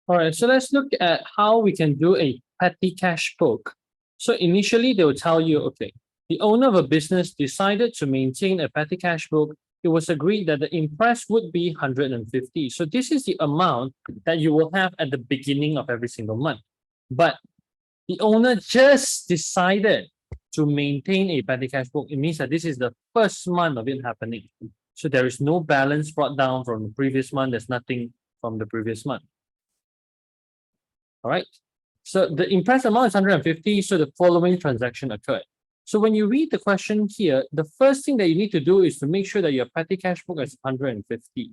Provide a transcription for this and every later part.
All right, so let's look at how we can do a petty cash book. So initially, they will tell you, okay, the owner of a business decided to maintain a petty cash book. It was agreed that the imprest would be 150. So this is the amount that you will have at the beginning of every single month. But the owner just decided to maintain a petty cash book. It means that this is the first month of it happening. So there is no balance brought down from the previous month. There's nothing from the previous month. All right. So the impressed amount is 150. So the following transaction occurred. So when you read the question here, the first thing that you need to do is to make sure that your petty cash book is 150.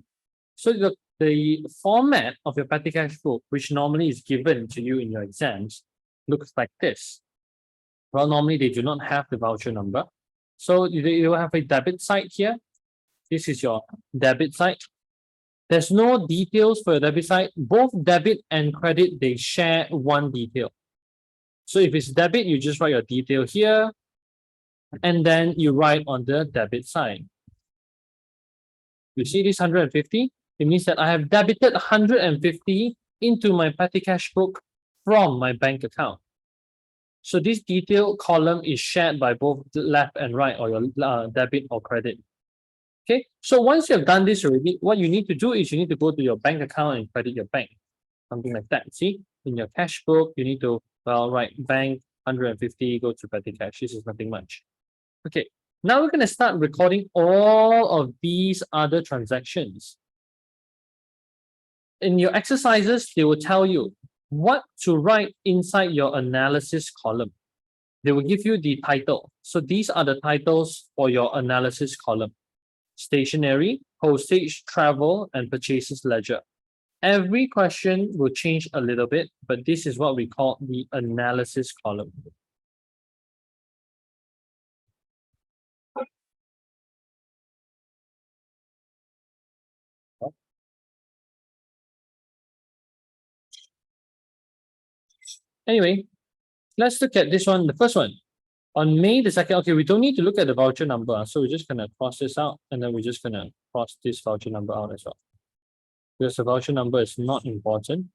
So the format of your petty cash book, which normally is given to you in your exams, looks like this. Well, normally they do not have the voucher number. So you will have a debit side here. This is your debit side. There's no details for your debit side. Both debit and credit, they share one detail. So if it's debit, you just write your detail here, and then you write on the debit side. You see this 150? It means that I have debited 150 into my petty cash book from my bank account. So this detail column is shared by both the left and right, or your debit or credit. Okay, so once you have done this already, what you need to do is you need to go to your bank account and credit your bank. Something like that. See, in your cash book, you need to, write bank 150, go to petty cash. This is nothing much. Okay, now we're going to start recording all of these other transactions. In your exercises, they will tell you what to write inside your analysis column. They will give you the title. So these are the titles for your analysis column: stationery, postage, travel, and purchases ledger. Every question will change a little bit, but this is what we call the analysis column. Anyway, let's look at this one, the first one. On May the 2nd, okay, we don't need to look at the voucher number. So we're just going to cross this out, and then we're just going to cross this voucher number out as well, because the voucher number is not important.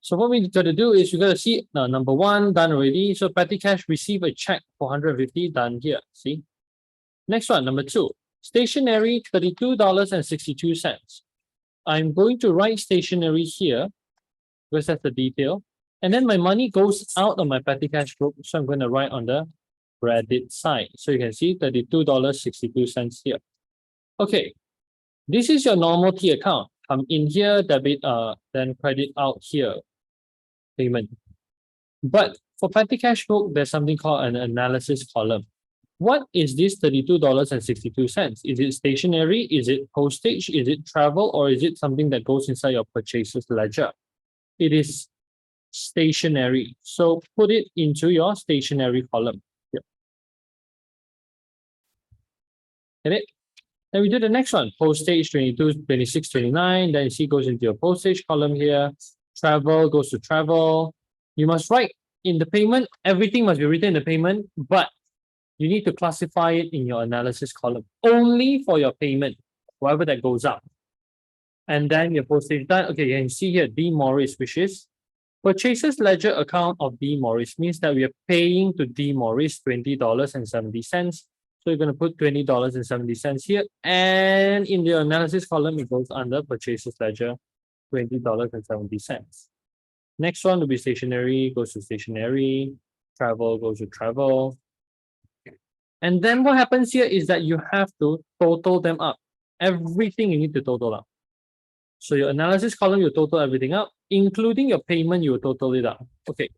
So what we got to do is we got to see number one done already. So petty cash, receive a check for 150, done here. See. Next one, number two, stationery, $32.62. I'm going to write stationery here because that's the detail. And then my money goes out of my petty cash book. So I'm going to write on the credit side. So you can see $32.62 here. Okay, this is your normal T account. Come in here, debit, then credit out here, payment. But for petty cash book, there's something called an analysis column. What is this $32.62? Is it stationery? Is it postage? Is it travel? Or is it something that goes inside your purchases ledger? It is stationery. So put it into your stationery column. Yep. Get it? Then we do the next one. Postage 22, 26, 29. Then you see goes into your postage column here. Travel goes to travel. You must write in the payment. Everything must be written in the payment, but you need to classify it in your analysis column only for your payment, whatever that goes up. And then your postage done. Okay, you can see here D. Morris, which is purchases ledger account of D. Morris, means that we are paying to D. Morris $20.70. So you're going to put $20.70 here. And in the analysis column, it goes under purchases ledger, $20.70. Next one will be stationery, goes to stationery. Travel goes to travel. And then what happens here is that you have to total them up. Everything you need to total up. So your analysis column, you total everything up, including your payment, you total it up. Okay.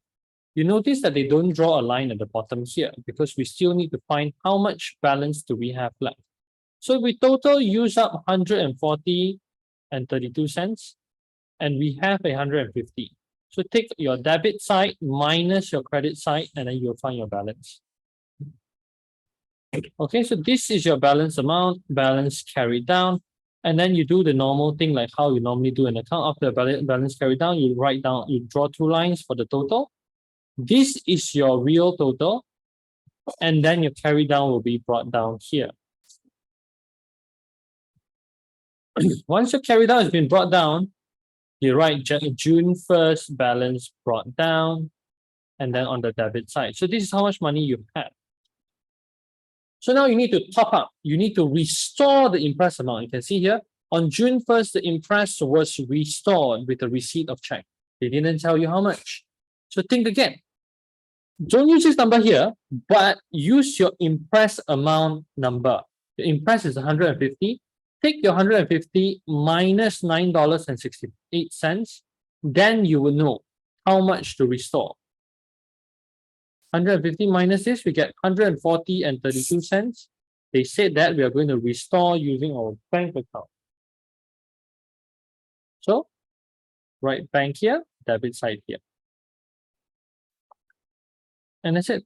You notice that they don't draw a line at the bottom here because we still need to find how much balance do we have left. So we total use up 140 and 32 cents, and we have 150. So take your debit side minus your credit side, and then you'll find your balance. Okay, so this is your balance amount, balance carried down. And then you do the normal thing like how you normally do an account. After balance carried down, you write down, you draw two lines for the total. This is your real total. And then your carry down will be brought down here. Once your carried out has been brought down, you write June 1st balance brought down, and then on the debit side. So this is how much money you had. So now you need to top up. You need to restore the impressed amount. You can see here, on June 1st, the impressed was restored with a receipt of check. They didn't tell you how much. So think again. Don't use this number here, but use your impressed amount number. The impressed is 150. Take your 150 minus $9.68. Then you will know how much to restore. 150 minus this, we get 140 and 32 cents. They said that we are going to restore using our bank account. So, write bank here, debit side here. And that's it.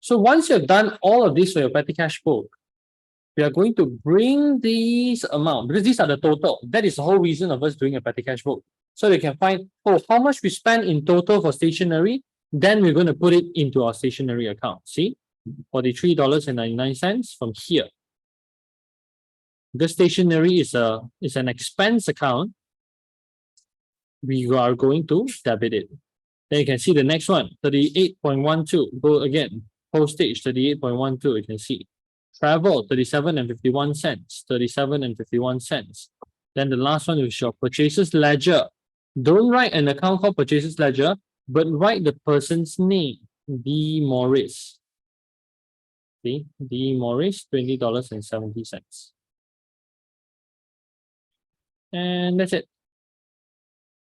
So once you've done all of this for your petty cash book, we are going to bring these amount, because these are the total. That is the whole reason of us doing a petty cash book. So we can find, oh, how much we spent in total for stationery. Then we're going to put it into our stationery account. See, $43.99 from here. This stationery is an expense account. We are going to debit it. Then you can see the next one, 38.12. Go again. Postage, 38.12. You can see. Travel, 37 and 51 cents. 37 and 51 cents. Then the last one is your purchases ledger. Don't write an account called purchases ledger, but write the person's name, D. Morris. See, D. Morris, $20.70. And that's it.